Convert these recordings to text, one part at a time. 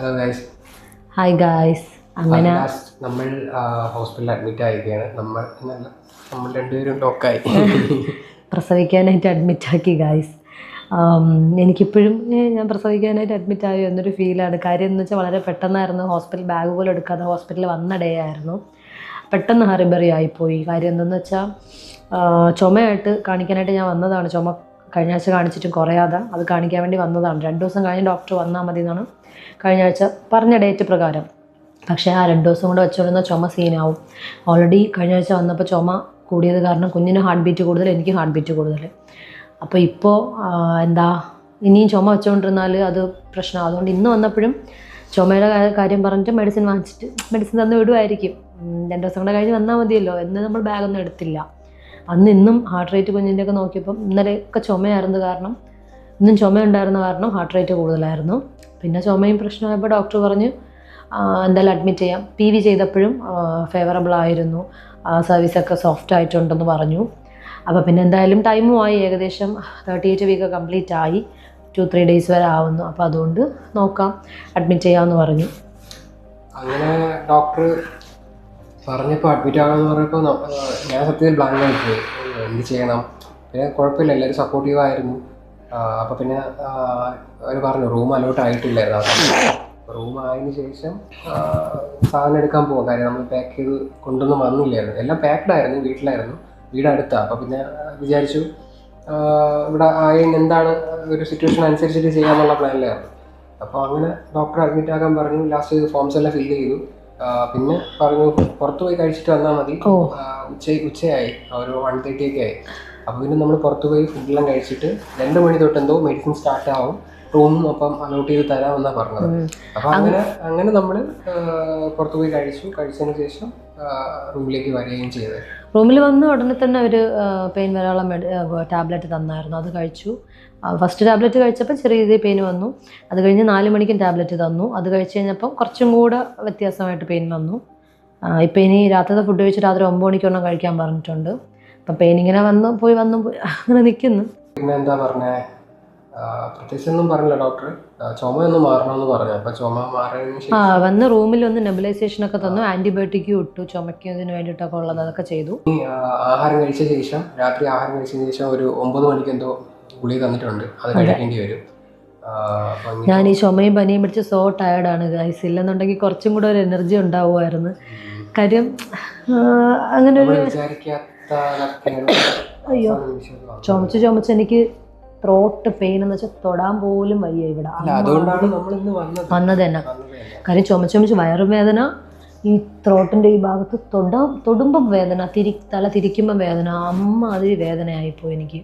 Hello guys. Hi guys. അങ്ങനെ നമ്മൾ ഹോസ്പിറ്റലിൽ അഡ്മിറ്റ് ആയിരിക്കുകയാണ്. നമ്മൾ രണ്ടുപേരും ലോക്കായി പ്രസവിക്കാനായിട്ട് അഡ്മിറ്റാക്കി ഗായ്സ്. എനിക്കിപ്പോഴും ഞാൻ പ്രസവിക്കാനായിട്ട് അഡ്മിറ്റായോ എന്നൊരു ഫീലാണ്. കാര്യം എന്ന് വെച്ചാൽ വളരെ പെട്ടെന്നായിരുന്നു. ഹോസ്പിറ്റൽ ബാഗ് പോലും എടുക്കാതെ ഹോസ്പിറ്റലിൽ വന്ന ഡേ ആയിരുന്നു. പെട്ടെന്ന് ഹറിബറി ആയിപ്പോയി. കാര്യം എന്തെന്ന് വെച്ചാൽ ചുമയായിട്ട് കാണിക്കാനായിട്ട് ഞാൻ വന്നതാണ്. ചുമ കഴിഞ്ഞ ആഴ്ച കാണിച്ചിട്ടും കുറയാതെ അത് കാണിക്കാൻ വേണ്ടി വന്നതാണ്. 2 ദിവസം കഴിഞ്ഞ് ഡോക്ടർ വന്നാൽ മതി എന്നാണ് കഴിഞ്ഞ ആഴ്ച പറഞ്ഞ ഡേറ്റ് പ്രകാരം. പക്ഷേ ആ 2 ദിവസം കൂടെ വെച്ചുകൊണ്ടിരുന്ന ചുമ സീനാവും. ഓൾറെഡി കഴിഞ്ഞ ആഴ്ച വന്നപ്പോൾ ചുമ കൂടിയത് കാരണം കുഞ്ഞിന് ഹാർട്ട് ബീറ്റ് കൂടുതൽ, എനിക്ക് ഹാർട്ട് ബീറ്റ് കൂടുതൽ. അപ്പോൾ ഇപ്പോൾ ഇനിയും ചുമ വെച്ചുകൊണ്ടിരുന്നാൽ അത് പ്രശ്നമാണ്. അതുകൊണ്ട് ഇന്ന് വന്നപ്പോഴും ചുമയുടെ കാര്യം പറഞ്ഞിട്ട് മെഡിസിൻ തന്നു വിടുമായിരിക്കും. 2 ദിവസം കൂടെ കഴിഞ്ഞ് വന്നാൽ മതിയല്ലോ എന്ന് നമ്മൾ ബാഗൊന്നും എടുത്തില്ല. ഇന്നും ഹാർട്ട് റേറ്റ് കുഞ്ഞിൻ്റെയൊക്കെ നോക്കിയപ്പം ഇന്നലെയൊക്കെ ചുമയായിരുന്നു. കാരണം ഇന്നും ചുമയുണ്ടായിരുന്ന കാരണം ഹാർട്ട് റേറ്റ് കൂടുതലായിരുന്നു. പിന്നെ ചുമയും പ്രശ്നമായപ്പോൾ ഡോക്ടർ പറഞ്ഞു എന്തായാലും അഡ്മിറ്റ് ചെയ്യാം. PV ചെയ്തപ്പോഴും ഫേവറബിൾ ആയിരുന്നു, സർവീസൊക്കെ സോഫ്റ്റ് ആയിട്ടുണ്ടെന്ന് പറഞ്ഞു. അപ്പോൾ പിന്നെ എന്തായാലും ടൈമും ആയി, ഏകദേശം 38 വീക്ക് കംപ്ലീറ്റ് ആയി. 2-3 ഡേയ്സ് വരെ ആവുന്നു. അപ്പോൾ അതുകൊണ്ട് നോക്കാം, അഡ്മിറ്റ് ചെയ്യാമെന്ന് പറഞ്ഞു. അങ്ങനെ ഡോക്ടർ പറഞ്ഞപ്പോൾ അഡ്മിറ്റ് ആകാമെന്ന് പറഞ്ഞപ്പോൾ ഞാൻ സത്യത്തിൽ ബ്ലാങ്ക് ആയിപ്പോയി. എന്ത് ചെയ്യണം? പിന്നെ കുഴപ്പമില്ല, എല്ലാവരും സപ്പോർട്ടീവായിരുന്നു. അപ്പോൾ പിന്നെ അവർ പറഞ്ഞു റൂം അലോട്ട് ആയിട്ടില്ലായിരുന്നു. റൂം ആയതിനു ശേഷം സാധനം എടുക്കാൻ പോകും. കാര്യം നമ്മൾ പാക്ക് ചെയ്ത് കൊണ്ടൊന്നും വന്നില്ലായിരുന്നു. എല്ലാം പാക്ഡ് ആയിരുന്നു, വീട്ടിലായിരുന്നു, വീട് അടുത്താണ്. അപ്പോൾ പിന്നെ വിചാരിച്ചു ഇവിടെ എന്താണ് ഒരു സിറ്റുവേഷൻ അനുസരിച്ചിട്ട് ചെയ്യാമെന്നുള്ള പ്ലാനിലായിരുന്നു. അപ്പോൾ അങ്ങനെ ഡോക്ടർ അഡ്മിറ്റ് ആക്കാൻ പറഞ്ഞു. ലാസ്റ്റ് ഫോംസ് എല്ലാം ഫില്ല് ചെയ്തു. പിന്നെ പറഞ്ഞു പുറത്ത് പോയി കഴിച്ചിട്ട് വന്നാൽ മതി. ഉച്ചയായി, ഒരു 1:30 ഒക്കെ ആയി. അപ്പോൾ പിന്നെ നമ്മൾ പുറത്ത് പോയി ഫുഡെല്ലാം കഴിച്ചിട്ട് 2 മണി തൊട്ട് എന്തോ മെഡിസിൻ സ്റ്റാർട്ട് ആവും, റൂമും അപ്പം അലോട്ട് ചെയ്ത് തരാമെന്നാണ് പറഞ്ഞത്. അപ്പോൾ അങ്ങനെ നമ്മൾ പുറത്ത് പോയി കഴിച്ചതിന് ശേഷം റൂമിലേക്ക് വരികയും ചെയ്തത്. റൂമിൽ വന്ന് ഉടനെ തന്നെ അവർ പെയിൻ വരാനുള്ള ടാബ്ലറ്റ് തന്നായിരുന്നു. അത് കഴിച്ചു. ഫസ്റ്റ് ടാബ്ലറ്റ് കഴിച്ചപ്പോൾ ചെറിയ രീതിയിൽ പെയിൻ വന്നു. അത് കഴിഞ്ഞ് 4 മണിക്കും ടാബ്ലറ്റ് തന്നു. അത് കഴിച്ച് കഴിഞ്ഞപ്പം കുറച്ചും കൂടെ വ്യത്യാസമായിട്ട് പെയിൻ വന്നു. ഇപ്പോൾ ഇനി രാത്രിത്തെ ഫുഡ് കഴിച്ച് രാത്രി 9 മണിക്കൊന്നും കഴിക്കാൻ പറഞ്ഞിട്ടുണ്ട്. അപ്പം പെയിൻ ഇങ്ങനെ വന്നു പോയി അങ്ങനെ നിൽക്കുന്നു. പിന്നെ എന്താ പറഞ്ഞേ, പ്രത്യേകിച്ചൊന്നും പറഞ്ഞില്ല ഡോക്ടർ. ചുമയൊന്നും മാറണമെന്ന് പറഞ്ഞു. അപ്പോൾ ചുമ മാറിയതിന് വന്ന് റൂമിൽ ഒന്ന് നെബുലൈസേഷനൊക്കെ തന്നു, ആൻറ്റിബയോട്ടിക്കും ഇട്ടു, ചുമയ്ക്കുന്നതിന് വേണ്ടിയിട്ടൊക്കെ ഉള്ളത് അതൊക്കെ ചെയ്തു. ആഹാരം കഴിച്ച ശേഷം, രാത്രി ആഹാരം കഴിച്ചതിന് ശേഷം ഒരു 9 മണിക്ക് എന്തോ ഗുളിക തന്നിട്ടുണ്ട്, അത് കഴിക്കേണ്ടി വരും. ഞാൻ ഈ ചുമയും പനിയും പിടിച്ച് സോ ടയർഡാണ് ഗൈസ്. ഇല്ലെന്നുണ്ടെങ്കിൽ കുറച്ചും കൂടെ ഒരു എനർജി ഉണ്ടാവുമായിരുന്നു. കാര്യം അങ്ങനെ ഒരു അയ്യോ ചുമച്ച് എനിക്ക് ത്രോട്ട് പെയിൻ എന്ന് വെച്ചാൽ തൊടാൻ പോലും വയ്യ ഇവിടെ. വന്നത് തന്നെ കാര്യം ചുമച്ച് വയറുവേദന, ഈ ത്രോട്ടിൻ്റെ ഈ ഭാഗത്ത് തൊടുമ്പം വേദന, തല തിരിക്കുമ്പം വേദന, അതിൽ വേദനയായിപ്പോയി എനിക്ക്.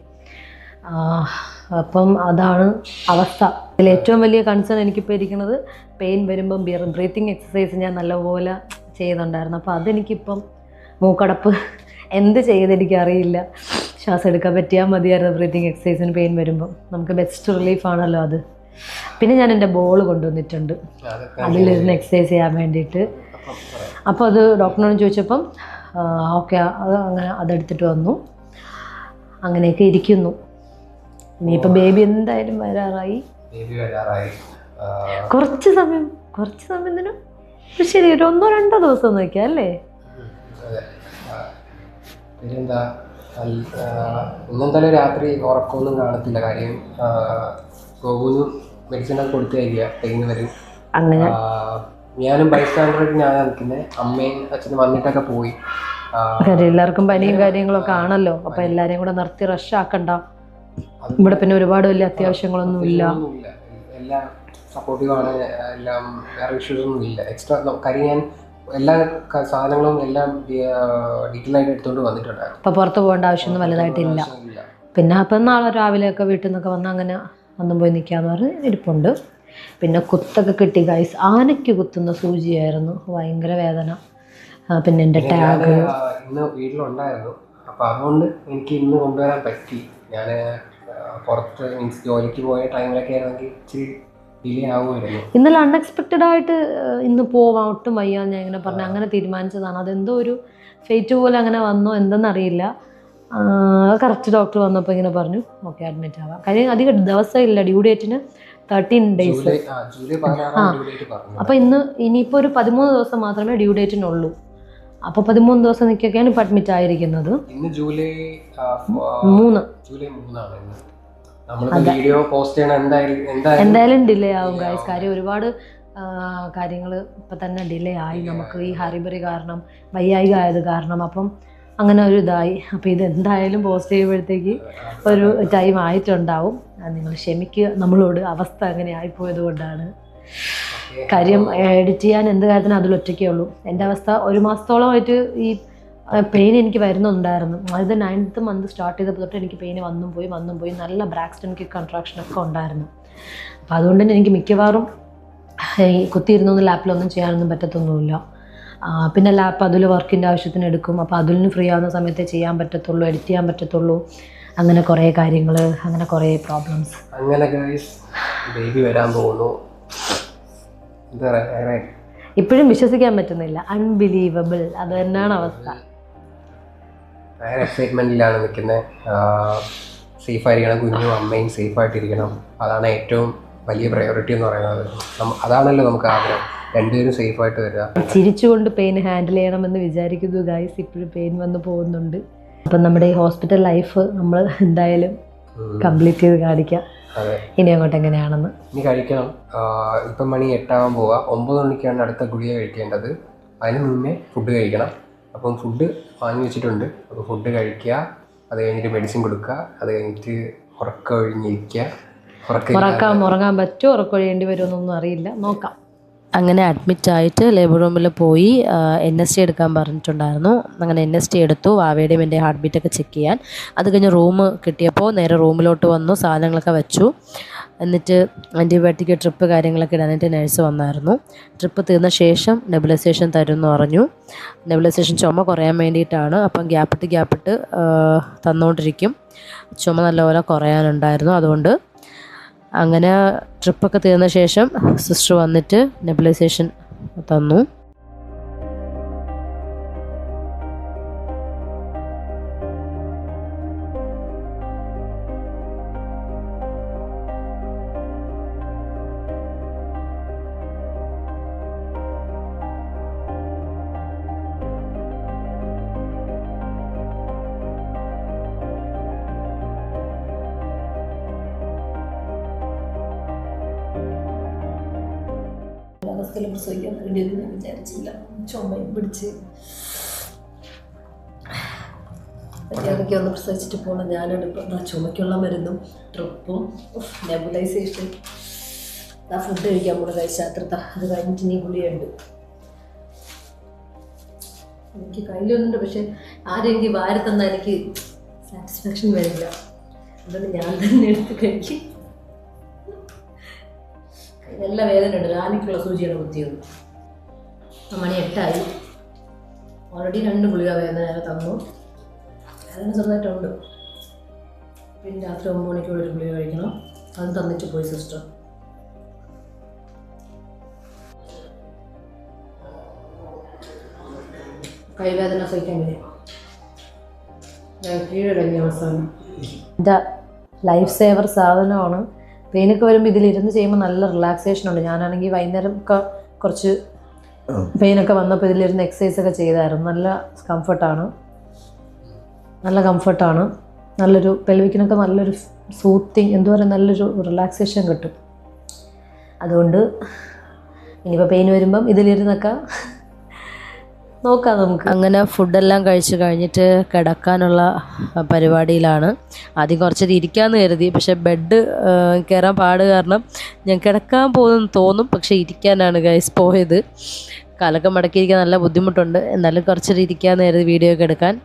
അപ്പം അതാണ് അവസ്ഥ. ഇതിൽ ഏറ്റവും വലിയ കൺസേൺ എനിക്കിപ്പോൾ ഇരിക്കുന്നത് പെയിൻ വരുമ്പം ബ്രീത്തിങ് എക്സസൈസ് ഞാൻ നല്ലപോലെ ചെയ്യുന്നുണ്ടായിരുന്നു. അപ്പോൾ അതെനിക്കിപ്പം മൂക്കടപ്പ് എന്ത് ചെയ്തെനിക്കറിയില്ല. ശ്വാസം എടുക്കാൻ പറ്റിയാൽ മതിയായിരുന്നു ബ്രീത്തിങ് എക്സസൈസിന് പെയിൻ വരുമ്പം. നമുക്ക് ബെസ്റ്റ് റിലീഫാണല്ലോ അത്. പിന്നെ ഞാൻ എൻ്റെ ബോൾ കൊണ്ടുവന്നിട്ടുണ്ട്, അതിലിരുന്ന് എക്സസൈസ് ചെയ്യാൻ വേണ്ടിയിട്ട്. അപ്പോൾ അത് ഡോക്ടറിനോട് ചോദിച്ചപ്പം ഓക്കെ, അതെടുത്തിട്ട് വന്നു. അങ്ങനെയൊക്കെ ഇരിക്കുന്നു. ഇനിയിപ്പോൾ ബേബി എന്തായാലും വരാറായി. കുറച്ച് സമയം തന്നെ ശരി, ഒരു 1-2 ദിവസം നോക്കിയാൽ അല്ലേ. പിന്നെന്താ, ഇന്നെന്തായാലും രാത്രി ഉറക്കമൊന്നും കാണത്തില്ല. കാര്യം ഗോകുനും മെഡിസിനൊക്കെ കൊടുത്തേക്കുക, പെയിൻ വരും. അങ്ങനെ ഞാനും ബൈസ്റ്റാൻഡറായിട്ട് ഞാനാണ് നിൽക്കുന്നത്. അമ്മയും അച്ഛനും വന്നിട്ടൊക്കെ പോയി. എല്ലാവർക്കും പനിയും കാര്യങ്ങളൊക്കെ ആണല്ലോ. അപ്പോൾ എല്ലാവരെയും കൂടെ നിർത്തി റഷ് ആക്കണ്ട. ഇവിടെ പിന്നെ ഒരുപാട് വലിയ അത്യാവശ്യങ്ങളൊന്നും ഇല്ല, എല്ലാം സപ്പോർട്ടീവാണ്, എല്ലാം വേറെ ഇഷ്യൂസൊന്നും ഇല്ല. എക്സ്ട്രാ കാര്യം ഞാൻ എല്ലാ സാധനങ്ങളും എല്ലാം ഡീറ്റെയിൽ ആയിട്ട് എടുത്തുകൊണ്ട് വന്നിട്ടുണ്ടായിരുന്നു. അപ്പോൾ പുറത്ത് പോകേണ്ട ആവശ്യമൊന്നും വലുതായിട്ടില്ല. പിന്നെ അപ്പം നാളെ രാവിലെയൊക്കെ വീട്ടിൽ നിന്നൊക്കെ വന്ന് അങ്ങനെ ഒന്നും പോയി നിൽക്കാമെന്ന് പറഞ്ഞ് ഇരിപ്പുണ്ട്. പിന്നെ കുത്തൊക്കെ കിട്ടി ഗൈസ്. ആനയ്ക്ക് കുത്തുന്ന സൂചിയായിരുന്നു, ഭയങ്കര വേദന. പിന്നെ എൻ്റെ ടാഗ് ഇന്ന് വീട്ടിലുണ്ടായിരുന്നു. അപ്പോൾ അതുകൊണ്ട് എനിക്ക് ഇന്ന് കൊണ്ടുവരാൻ പറ്റി. ഞാൻ പുറത്ത് ജോലിക്ക് പോയ ടൈമിലൊക്കെ ആയിരുന്നെങ്കിൽ ഇച്ചിരി ഡിലേ ആവുമായിരുന്നു. ഇന്നലെ അൺഎക്സ്പെക്റ്റഡ് ആയിട്ട് ഇന്ന് പോവാം, ഒട്ടും വയ്യാന്ന് ഞാൻ ഇങ്ങനെ പറഞ്ഞു അങ്ങനെ തീരുമാനിച്ചതാണ്. അതെന്തോ ഒരു ഫേറ്റ് പോലെ അങ്ങനെ വന്നോ എന്തെന്നറിയില്ല. കറക്റ്റ് ഡോക്ടർ വന്നപ്പോൾ ഇങ്ങനെ പറഞ്ഞു ഓക്കെ അഡ്മിറ്റ് ആവാം. കാര്യം അധികം ദിവസമില്ല, ഡ്യൂ ഡേറ്റിന് 13 days. ജൂലൈ 16 ഡ്യൂ ഡേറ്റ് പറഞ്ഞു. അപ്പോൾ ഇനിയിപ്പോൾ ഒരു 13 ദിവസം മാത്രമേ ഡ്യൂ ഡേറ്റിനുള്ളൂ. അപ്പോൾ 13 ദിവസം നിൽക്കൊക്കെയാണ് ഇപ്പോൾ അഡ്മിറ്റ് ആയിരിക്കുന്നത്. ഇന്ന് ജൂലൈ 3 ആണ് ഇന്ന്. നമ്മൾ വീഡിയോ പോസ്റ്റ് ചെയ്യണം എന്തായാലും ഡിലേ ആവും ഗൈസ്. കാര്യം ഒരുപാട് കാര്യങ്ങൾ ഇപ്പം തന്നെ ഡിലേ ആയി. നമുക്ക് ഈ ഹറിബറി കാരണം, വയ്യായിക ആയത് കാരണം, അപ്പം അങ്ങനെ ഒരു ഇതായി. അപ്പോൾ ഇത് എന്തായാലും പോസ്റ്റ് ചെയ്യുമ്പോഴത്തേക്ക് ഒരു ടൈം ആയിട്ടുണ്ടാവും. നിങ്ങൾ ക്ഷമിക്കുക നമ്മളോട്, അവസ്ഥ അങ്ങനെ ആയിപ്പോയത് കൊണ്ടാണ്. കാര്യം എഡിറ്റ് ചെയ്യാൻ എന്ത് കാര്യത്തിനും അതിലൊറ്റയ്ക്കേ ഉള്ളൂ. എൻ്റെ അവസ്ഥ 1 മാസത്തോളമായിട്ട് ഈ പെയിൻ എനിക്ക് വരുന്നുണ്ടായിരുന്നു. അത് 9th month സ്റ്റാർട്ട് ചെയ്തപ്പോൾ തൊട്ട് എനിക്ക് പെയിൻ വന്നും പോയി നല്ല ബ്രാക്സ്റ്റൺ കിക്ക് കൺട്രാക്ഷനൊക്കെ ഉണ്ടായിരുന്നു. അപ്പോൾ അതുകൊണ്ട് തന്നെ എനിക്ക് മിക്കവാറും ഈ കുത്തിയിരുന്നൊന്നും ലാപ്പിലൊന്നും ചെയ്യാനൊന്നും പറ്റത്തൊന്നുമില്ല. പിന്നെ ലാപ്പ് അതിൽ വർക്കിൻ്റെ ആവശ്യത്തിന് എടുക്കും. അപ്പോൾ അതിന് ഫ്രീ ആവുന്ന സമയത്തേ ചെയ്യാൻ പറ്റത്തുള്ളൂ, എഡിറ്റ് ചെയ്യാൻ പറ്റത്തുള്ളൂ. അങ്ങനെ കുറേ കാര്യങ്ങൾ, അങ്ങനെ കുറേ പ്രോബ്ലംസ്. അങ്ങനെ ബേബി വരാൻ പോകുന്നു. ഇപ്പോഴും വിശ്വസിക്കാൻ പറ്റുന്നില്ല. അൺബിലീവബിൾ. അത് തന്നെയാണ് അവസ്ഥ. ഭയങ്കര എക്സൈറ്റ്മെൻറ്റിലാണ് നിൽക്കുന്നത്. സേഫായിരിക്കണം, കുഞ്ഞും അമ്മയും സേഫായിട്ടിരിക്കണം. അതാണ് ഏറ്റവും വലിയ പ്രയോറിറ്റി എന്ന് പറയുന്നത്. അതാണല്ലോ നമുക്ക് ആഗ്രഹം, രണ്ടുപേരും സേഫായിട്ട് വരിക. ചിരിച്ചുകൊണ്ട് പെയിൻ ഹാൻഡിൽ ചെയ്യണമെന്ന് വിചാരിക്കുന്നു ഗൈസ്. ഇപ്പോഴും പെയിൻ വന്ന് പോകുന്നുണ്ട്. അപ്പം നമ്മുടെ ഈ ഹോസ്പിറ്റൽ ലൈഫ് നമ്മൾ എന്തായാലും കംപ്ലീറ്റ് ചെയ്ത് കാണിക്കാം. ഇനി അങ്ങോട്ട് എങ്ങനെയാണെന്ന് ഇനി കഴിക്കണം. ഇപ്പം മണി 8 ആവാൻ പോവുക. 9 മണിക്കാണ് അടുത്ത ഗുളിക കഴിക്കേണ്ടത്. അതിന് മുന്നേ ഫുഡ് കഴിക്കണം. അപ്പം ഫുഡ് വാങ്ങി വെച്ചിട്ടുണ്ട്. അപ്പോൾ ഫുഡ് കഴിക്കുക, അത് കഴിഞ്ഞിട്ട് മെഡിസിൻ കൊടുക്കുക, അത് കഴിഞ്ഞിട്ട് ഉറക്കമൊഴിഞ്ഞിരിക്കുക. ഉറങ്ങാൻ പറ്റുമോ, ഉറക്കൊഴിയേണ്ടി വരുമെന്നൊന്നും അറിയില്ല, നോക്കാം. അങ്ങനെ അഡ്മിറ്റായിട്ട് ലേബർ റൂമിൽ പോയി NST എടുക്കാൻ പറഞ്ഞിട്ടുണ്ടായിരുന്നു. അങ്ങനെ NST എടുത്തു, വാവയുടെയും എൻ്റെ ഹാർട്ട് ബീറ്റൊക്കെ ചെക്ക് ചെയ്യാൻ. അത് കഴിഞ്ഞ് റൂം കിട്ടിയപ്പോൾ നേരെ റൂമിലോട്ട് വന്നു, സാധനങ്ങളൊക്കെ വെച്ചു. എന്നിട്ട് ആൻറ്റിബയോട്ടിക് ട്രിപ്പ് കാര്യങ്ങളൊക്കെ ഇടാനായിട്ട് നഴ്സ് വന്നായിരുന്നു. ട്രിപ്പ് തീർന്ന ശേഷം നെബുലൈസേഷൻ തരുമെന്ന് പറഞ്ഞു. നെബുലൈസേഷൻ ചുമ കുറയാൻ വേണ്ടിയിട്ടാണ്. അപ്പം ഗ്യാപ്പിട്ട് തന്നുകൊണ്ടിരിക്കും. ചുമ നല്ലപോലെ കുറയാനുണ്ടായിരുന്നു. അതുകൊണ്ട് അങ്ങനെ ട്രിപ്പൊക്കെ തീർന്ന ശേഷം സിസ്റ്റർ വന്നിട്ട് നെബുലൈസേഷൻ തന്നു. അവസ്ഥയിൽ പ്രസവിക്കാൻ വേണ്ടിയത് ഞാൻ വിചാരിച്ചില്ല. ചുമയും പിടിച്ച് മര്യാദയ്ക്ക് ഒന്ന് പ്രസവിച്ചിട്ട് പോകണം. ഞാനെടുപ്പം ചുമയ്ക്കുള്ള മരുന്നും ട്രിപ്പും നെബുലൈസേഷൻ, ഫുഡ് കഴിക്കാൻ കൂടെ കഴിച്ചാത്രത്ത. അത് കഴിഞ്ഞിട്ട് ഇനി ഗുളിയുണ്ട്. എനിക്ക് കയ്യിലൊന്നുണ്ട്, പക്ഷെ ആരെങ്കിലും വാരി തന്നാൽ എനിക്ക് സാറ്റിസ്ഫാക്ഷൻ വരില്ല. അതുകൊണ്ട് ഞാൻ തന്നെ എടുത്ത് കഴിക്കും. നല്ല വേദനയുണ്ട്. രാവിലേക്കുള്ള സൂചിയാണ് കുത്തിയത്. മണി 8 ആയി. ഓൾറെഡി 2 ഗുളിക വേദന തന്നു. വേദന ചെറുതായിട്ടുണ്ട്. പിന്നെ രാത്രി 9 മണിക്കുള്ള ഒരു ഗുളിക കഴിക്കണം. അത് തന്നിട്ട് പോയി സിസ്റ്റർ. കൈവേദന സഹിക്കാൻ വരും. കീഴടങ്ങിയ അവസാനം എൻ്റെ ലൈഫ് സേവർ സാധനമാണ്. പെയിനൊക്കെ വരുമ്പോൾ ഇതിലിരുന്ന് ചെയ്യുമ്പോൾ നല്ല റിലാക്സേഷൻ ഉണ്ട്. ഞാനാണെങ്കിൽ വൈകുന്നേരം ഒക്കെ കുറച്ച് പെയിനൊക്കെ വന്നപ്പോൾ ഇതിലിരുന്ന് എക്സസൈസൊക്കെ ചെയ്തായിരുന്നു. നല്ല കംഫർട്ടാണ്. നല്ലൊരു പെൽവിക്കിനൊക്കെ നല്ലൊരു സൂത്തിങ്, എന്താ പറയുക, നല്ലൊരു റിലാക്സേഷൻ കിട്ടും. അതുകൊണ്ട് ഇനിയിപ്പോൾ പെയിൻ വരുമ്പം ഇതിലിരുന്നൊക്കെ നോക്കാം നമുക്ക്. അങ്ങനെ ഫുഡെല്ലാം കഴിച്ച് കഴിഞ്ഞിട്ട് കിടക്കാനുള്ള പരിപാടിയിലാണ്. ആദ്യം കുറച്ചത് ഇരിക്കാമെന്ന് കരുതി, പക്ഷേ ബെഡ് കയറാൻ പാട് കാരണം ഞാൻ കിടക്കാൻ പോകുമെന്ന് തോന്നും, പക്ഷേ ഇരിക്കാനാണ് ഗൈസ് പോയത്. കാലൊക്കെ മടക്കിയിരിക്കാൻ നല്ല ബുദ്ധിമുട്ടുണ്ട്. എന്നാലും കുറച്ചത് ഇരിക്കാമെന്ന് കരുതി വീഡിയോ ഒക്കെ എടുക്കാൻ.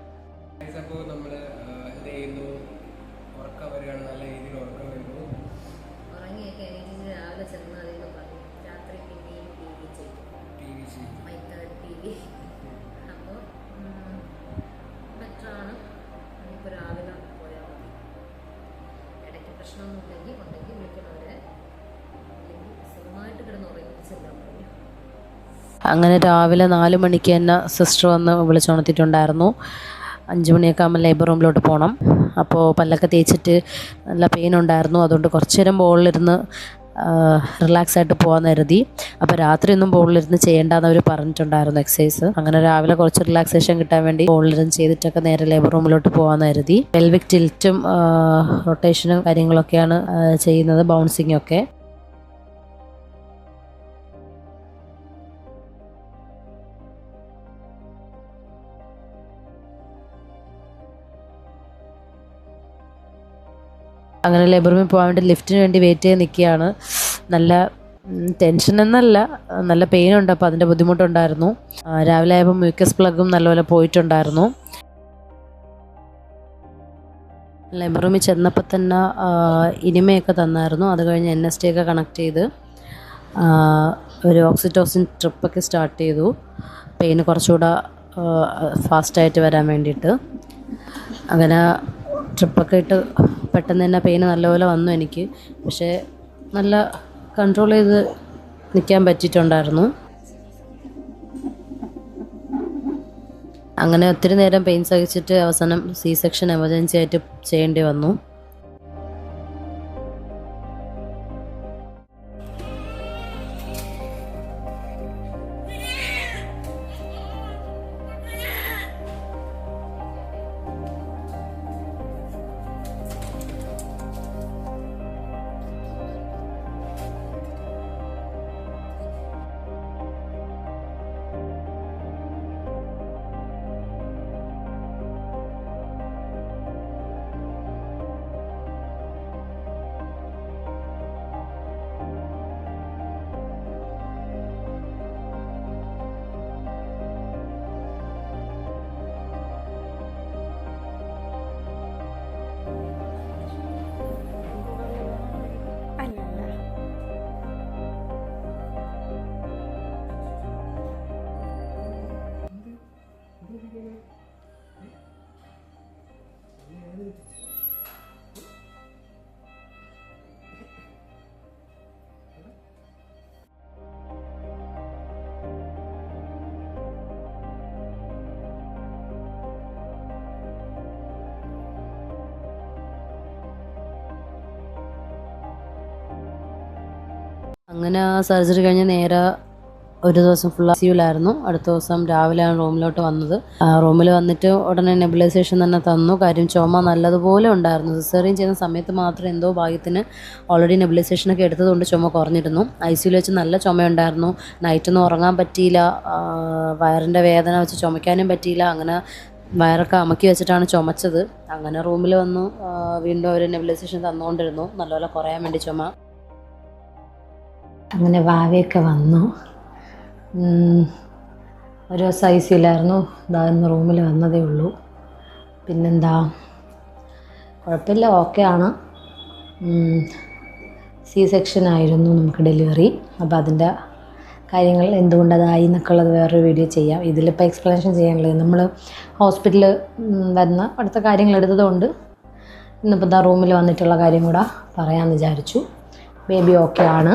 അങ്ങനെ രാവിലെ 4 മണിക്ക് തന്നെ സിസ്റ്റർ വന്ന് വിളിച്ചുണർത്തിയിട്ടുണ്ടായിരുന്നു. 5 മണിയൊക്കെ ആകുമ്പോൾ ലേബർ റൂമിലോട്ട് പോകണം. അപ്പോൾ പല്ലൊക്കെ തേച്ചിട്ട് നല്ല പെയിൻ ഉണ്ടായിരുന്നു. അതുകൊണ്ട് കുറച്ച് നേരം ബോളിലിരുന്ന് റിലാക്സ് ആയിട്ട് പോകാൻ കരുതി. അപ്പോൾ രാത്രിയൊന്നും ബോളിലിരുന്ന് ചെയ്യേണ്ടെന്ന് അവർ പറഞ്ഞിട്ടുണ്ടായിരുന്നു എക്സസൈസ്. അങ്ങനെ രാവിലെ കുറച്ച് റിലാക്സേഷൻ കിട്ടാൻ വേണ്ടി ബോളിലിരുന്ന് ചെയ്തിട്ടൊക്കെ നേരെ ലേബർ റൂമിലോട്ട് പോകാൻ കരുതി. പെൽവിക് ടിൽറ്റും റൊട്ടേഷനും കാര്യങ്ങളൊക്കെയാണ് ചെയ്യുന്നത്, ബൗൺസിങ് ഒക്കെ. അങ്ങനെ ലേബർ റൂമിൽ പോകാൻ വേണ്ടി ലിഫ്റ്റിന് വേണ്ടി വെയിറ്റ് ചെയ്ത് നിൽക്കുകയാണ്. നല്ല ടെൻഷൻ എന്നല്ല, നല്ല പെയിനുണ്ട്. അപ്പോൾ അതിൻ്റെ ബുദ്ധിമുട്ടുണ്ടായിരുന്നു. രാവിലെ ആയപ്പോൾ മ്യൂക്കസ് പ്ലഗും നല്ലപോലെ പോയിട്ടുണ്ടായിരുന്നു. ലേബർ റൂമിൽ ചെന്നപ്പോൾ തന്നെ ഇനിമയൊക്കെ തന്നായിരുന്നു. അത് കഴിഞ്ഞ് NST ഒക്കെ കണക്ട് ചെയ്ത് ഒരു ഓക്സിറ്റോസിൻ ട്രിപ്പൊക്കെ സ്റ്റാർട്ട് ചെയ്തു, പെയിന് കുറച്ചുകൂടെ ഫാസ്റ്റായിട്ട് വരാൻ വേണ്ടിയിട്ട്. അങ്ങനെ ട്രിപ്പൊക്കെ ഇട്ട് പെട്ടെന്ന് തന്നെ പെയിന് നല്ലപോലെ വന്നു എനിക്ക്. പക്ഷേ നല്ല കൺട്രോൾ ചെയ്ത് നിൽക്കാൻ പറ്റിയിട്ടുണ്ടായിരുന്നു. അങ്ങനെ ഒത്തിരി നേരം പെയിൻ സഹിച്ചിട്ട് അവസാനം C-സെക്ഷൻ എമർജൻസി ആയിട്ട് ചെയ്യേണ്ടി വന്നു. അങ്ങനെ സർജറി കഴിഞ്ഞ് നേരെ ഒരു ദിവസം ഫുൾ ICUലായിരുന്നു. അടുത്ത ദിവസം രാവിലെയാണ് റൂമിലോട്ട് വന്നത്. റൂമിൽ വന്നിട്ട് ഉടനെ നെബുലൈസേഷൻ തന്നെ തന്നു. കാര്യം ചുമ നല്ലതുപോലെ ഉണ്ടായിരുന്നു. സിസേറിയൻ ചെയ്യുന്ന സമയത്ത് മാത്രം എന്തോ ഭാഗ്യത്തിന് ഓൾറെഡി നെബുലൈസേഷനൊക്കെ എടുത്തതുകൊണ്ട് ചുമ കുറഞ്ഞിരുന്നു. ICUയിൽ വെച്ച് നല്ല ചുമയുണ്ടായിരുന്നു. നൈറ്റൊന്നും ഉറങ്ങാൻ പറ്റിയില്ല. വയറിൻ്റെ വേദന വെച്ച് ചുമയ്ക്കാനും പറ്റിയില്ല. അങ്ങനെ വയറൊക്കെ അമക്കി വെച്ചിട്ടാണ് ചുമച്ചത്. അങ്ങനെ റൂമിൽ വന്നു വീണ്ടും അവർ നെബുലൈസേഷൻ തന്നുകൊണ്ടിരുന്നു, നല്ലപോലെ കുറയാൻ വേണ്ടി ചുമ. അങ്ങനെ വാവയൊക്കെ വന്നു. ഒരു ദിവസം ICUലായിരുന്നു. ഇന്ന് റൂമിൽ വന്നതേ ഉള്ളൂ. പിന്നെന്താ, കുഴപ്പമില്ല, ഓക്കെയാണ്. C-സെക്ഷൻ ആയിരുന്നു നമുക്ക് ഡെലിവറി. അപ്പോൾ അതിൻ്റെ കാര്യങ്ങൾ എന്തുകൊണ്ടതായി എന്നൊക്കെ ഉള്ളത് വേറൊരു വീഡിയോ ചെയ്യാം. ഇതിലിപ്പോൾ എക്സ്പ്ലനേഷൻ ചെയ്യാനുള്ളത് നമ്മൾ ഹോസ്പിറ്റലിൽ വരുന്ന അടുത്ത കാര്യങ്ങൾ എടുത്തതുകൊണ്ട് ഇന്നിപ്പോൾ റൂമിൽ വന്നിട്ടുള്ള കാര്യം കൂടെ പറയാമെന്ന് വിചാരിച്ചു. ബേബി ഓക്കെ ആണ്,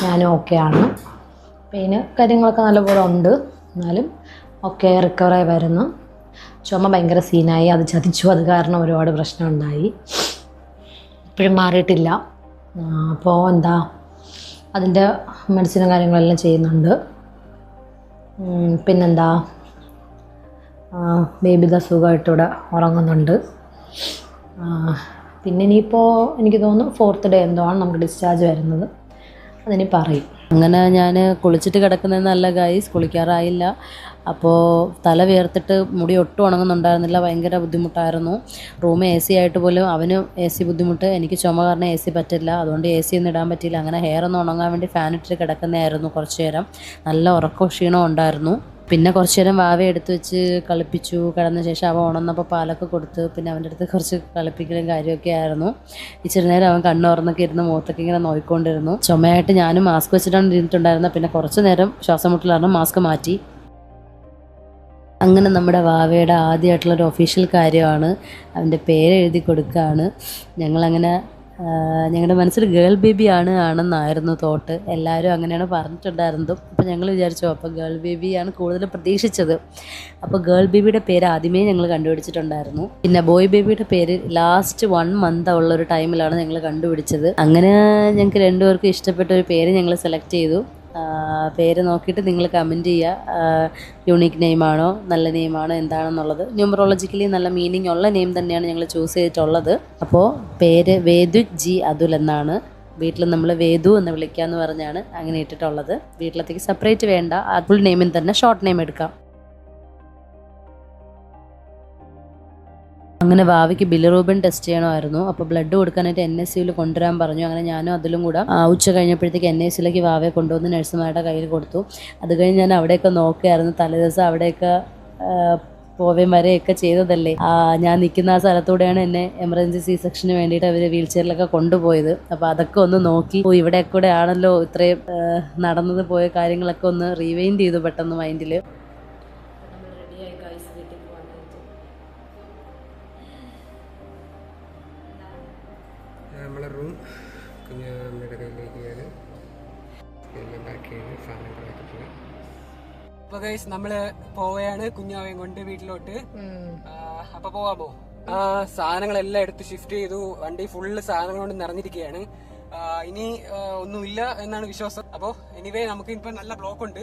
ഞാനും ഓക്കെ ആണ്. പെയിന് കാര്യങ്ങളൊക്കെ നല്ലപോലെ ഉണ്ട്, എന്നാലും ഒക്കെ റിക്കവറായി വരുന്നു. ചുമ ഭയങ്കര സീനായി, അത് ചതിച്ചു. അത് കാരണം ഒരുപാട് പ്രശ്നം ഉണ്ടായി. ഇപ്പോഴും മാറിയിട്ടില്ല. അപ്പോൾ എന്താ, അതിൻ്റെ മെഡിസിനും കാര്യങ്ങളെല്ലാം ചെയ്യുന്നുണ്ട്. പിന്നെന്താ, ബേബി സുഖമായിട്ടിവിടെ ഉറങ്ങുന്നുണ്ട്. പിന്നെ ഇനിയിപ്പോൾ എനിക്ക് തോന്നുന്നു 4th ഡേ എന്തോ ആണ് നമുക്ക് ഡിസ്ചാർജ് വരുന്നത്, അതിനി പറയും. അങ്ങനെ ഞാൻ കുളിച്ചിട്ട് കിടക്കുന്നതെന്നല്ല ഗൈസ്, കുളിക്കാറായില്ല. അപ്പോൾ തല വിയർത്തിട്ട് മുടി ഒട്ടും ഉണങ്ങുന്നുണ്ടായിരുന്നില്ല, ഭയങ്കര ബുദ്ധിമുട്ടായിരുന്നു. റൂം AC ആയിട്ട് പോലും അവന് AC ബുദ്ധിമുട്ട്, എനിക്ക് ചുമ കാരണം AC പറ്റില്ല, അതുകൊണ്ട് AC ഒന്നും ഇടാൻ പറ്റിയില്ല. അങ്ങനെ ഹെയർ ഒന്ന് ഉണങ്ങാൻ വേണ്ടി ഫാൻ ഇട്ടിട്ട് കിടക്കുന്നതായിരുന്നു കുറച്ച് നേരം. നല്ല ഉറക്കവും ക്ഷീണവും ഉണ്ടായിരുന്നു. പിന്നെ കുറച്ച് നേരം വാവ എടുത്ത് വെച്ച് കളിപ്പിച്ചു. കിടന്ന ശേഷം അവൻ ഉണർന്നപ്പോൾ പാലൊക്കെ കൊടുത്ത് പിന്നെ അവൻ്റെ അടുത്ത് കുറച്ച് കളിപ്പിക്കലും കാര്യമൊക്കെ ആയിരുന്നു. ഇച്ചിരി നേരം അവൻ കണ്ണുറന്നൊക്കെ ഇരുന്ന് മുഖത്തൊക്കെ ഇങ്ങനെ നോക്കിക്കൊണ്ടിരുന്നു. ചുമയായിട്ട് ഞാനും മാസ്ക് വെച്ചിട്ടാണ് ഇരുന്നിട്ടുണ്ടായിരുന്നത്. പിന്നെ കുറച്ച് നേരം ശ്വാസം മുട്ടലായിരുന്നു, മാസ്ക് മാറ്റി. അങ്ങനെ നമ്മുടെ വാവയുടെ ആദ്യമായിട്ടുള്ളൊരു ഒഫീഷ്യൽ കാര്യമാണ്, അവൻ്റെ പേര് എഴുതി കൊടുക്കുകയാണ്. ഞങ്ങളങ്ങനെ ഞങ്ങളുടെ മനസ്സിൽ ഗേൾ ബേബി ആണെന്നായിരുന്നു തോട്ട്. എല്ലാവരും അങ്ങനെയാണ് പറഞ്ഞിട്ടുണ്ടായിരുന്നതും. അപ്പോൾ ഞങ്ങൾ വിചാരിച്ചു അപ്പോൾ ഗേൾ ബേബിയാണ് കൂടുതൽ പ്രതീക്ഷിച്ചത്. അപ്പോൾ ഗേൾ ബേബിയുടെ പേര് ആദ്യമേ ഞങ്ങൾ കണ്ടുപിടിച്ചിട്ടുണ്ടായിരുന്നു. പിന്നെ ബോയ് ബേബിയുടെ പേര് ലാസ്റ്റ് 1 മന്ത് ഉള്ളൊരു ടൈമിലാണ് ഞങ്ങൾ കണ്ടുപിടിച്ചത്. അങ്ങനെ ഞങ്ങൾക്ക് രണ്ടുപേർക്കും ഇഷ്ടപ്പെട്ട ഒരു പേര് ഞങ്ങൾ സെലക്ട് ചെയ്തു. പേര് നോക്കിയിട്ട് നിങ്ങൾ കമൻറ്റ് ചെയ്യുക, യൂണീക്ക് നെയിമാണോ നല്ല നെയിമാണോ എന്താണെന്നുള്ളത്. ന്യൂമറോളജിക്കലി നല്ല മീനിങ് ഉള്ള നെയിം തന്നെയാണ് ഞങ്ങൾ ചൂസ് ചെയ്തിട്ടുള്ളത്. അപ്പോൾ പേര് വേദു ജി അതുൽ എന്നാണ്. വീട്ടിൽ നമ്മൾ വേദു എന്ന് വിളിക്കാമെന്ന് പറഞ്ഞാണ് അങ്ങനെ ഇട്ടിട്ടുള്ളത്. വീട്ടിലത്തേക്ക് സെപ്പറേറ്റ് വേണ്ട, ഫുൾ നെയിമിൽ തന്നെ ഷോർട്ട് നെയിം എടുക്കാം. അങ്ങനെ ഭാവിക്ക് ബിലിറൂബിൻ ടെസ്റ്റ് ചെയ്യണമായിരുന്നു. അപ്പോൾ ബ്ലഡ് കൊടുക്കാനായിട്ട് NSUവിൽ കൊണ്ടുവരാൻ പറഞ്ഞു. അങ്ങനെ ഞാനും അതിലും കൂടെ ഉച്ച കഴിഞ്ഞപ്പോഴത്തേക്ക് NSUവിലേക്ക് ഭാവയെ കൊണ്ടുവന്ന് നഴ്സുമാരുടെ കയ്യിൽ കൊടുത്തു. അത് കഴിഞ്ഞ് ഞാൻ അവിടെയൊക്കെ നോക്കുകയായിരുന്നു. തലേദിവസം അവിടെയൊക്കെ പോവുകയും വരെയൊക്കെ ചെയ്തതല്ലേ. ഞാൻ നിൽക്കുന്ന ആ സ്ഥലത്തൂടെയാണ് എന്നെ എമർജൻസി C-സെക്ഷന് വേണ്ടിയിട്ട് അവർ വീൽ ചെയറിലൊക്കെ കൊണ്ടുപോയത്. അപ്പോൾ അതൊക്കെ ഒന്ന് നോക്കി, ഇവിടെ കൂടെ ആണല്ലോ ഇത്രയും നടന്നത് പോയ കാര്യങ്ങളൊക്കെ ഒന്ന് റീവൈൻഡ് ചെയ്തു പെട്ടെന്ന് മൈൻഡിൽ. നമ്മളെ റൂം കുഞ്ഞമ്മയുടെ കയ്യിലേക്കാണ് എല്ലാം പാക്ക് ചെയ്ത് സാധനങ്ങളൊക്കെ പോയി. അപ്പൊ ഗൈസ് നമ്മള് പോവുകയാണ് കുഞ്ഞാവയും കൊണ്ട് വീട്ടിലോട്ട്. അപ്പൊ പോവാമോ? സാധനങ്ങളെല്ലാം എടുത്ത് ഷിഫ്റ്റ് ചെയ്തു. വണ്ടി ഫുള്ള് സാധനങ്ങൾ കൊണ്ട് നിറഞ്ഞിരിക്കുകയാണ്. ഇനി ഒന്നുമില്ല എന്നാണ് വിശ്വാസം. അപ്പോ എനിവേ നമുക്ക് ഇപ്പൊ നല്ല ബ്ലോക്ക് ഉണ്ട്.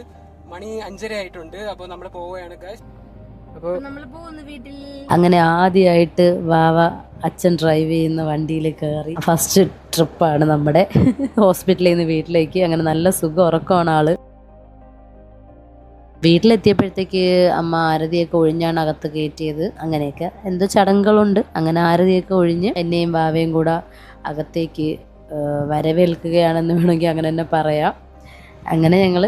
മണി 5:30 ആയിട്ടുണ്ട്. അപ്പൊ നമ്മള് പോവുകയാണ് ഗൈസ്. അങ്ങനെ ആദ്യമായിട്ട് വാവ അച്ഛൻ ഡ്രൈവ് ചെയ്യുന്ന വണ്ടിയിൽ കയറി. ഫസ്റ്റ് ട്രിപ്പാണ് നമ്മുടെ ഹോസ്പിറ്റലിൽ നിന്ന് വീട്ടിലേക്ക്. അങ്ങനെ നല്ല സുഖം ഉറക്കമാണ് ആള്. വീട്ടിലെത്തിയപ്പോഴത്തേക്ക് അമ്മ ആരതിയൊക്കെ ഒഴിഞ്ഞാണ് അകത്ത് കയറ്റിയത്. അങ്ങനെയൊക്കെ എന്തോ ചടങ്ങുകളുണ്ട്. അങ്ങനെ ആരതിയൊക്കെ ഒഴിഞ്ഞ് എന്നെയും വാവയും കൂടെ അകത്തേക്ക് വരവേൽക്കുകയാണെന്ന് വേണമെങ്കിൽ അങ്ങനെ തന്നെ പറയാം. അങ്ങനെ ഞങ്ങൾ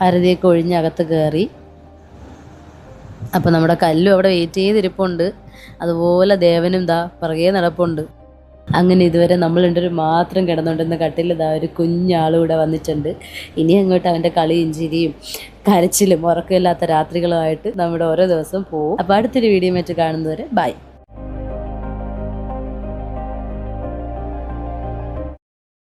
ആരതിയൊക്കെ ഒഴിഞ്ഞ് അകത്ത് കയറി. അപ്പോൾ നമ്മുടെ കല്ലും അവിടെ വെയിറ്റ് ചെയ്തിരിപ്പുണ്ട്. അതുപോലെ ദേവനും പിറകെ നടപ്പുണ്ട്. അങ്ങനെ ഇതുവരെ നമ്മൾ രണ്ടുപേരും മാത്രം കിടന്നുകൊണ്ടിരുന്ന കട്ടിൽ ഒരു കുഞ്ഞാളും ഇവിടെ വന്നിട്ടുണ്ട്. ഇനി അങ്ങോട്ട് അവൻ്റെ കളിയും ചിരിയും കരച്ചിലും ഉറക്കമില്ലാത്ത രാത്രികളുമായിട്ട് നമ്മുടെ ഓരോ ദിവസം പോവും. അപ്പോൾ അടുത്തൊരു വീഡിയോ വെച്ച് കാണുന്നവരെ ബൈ.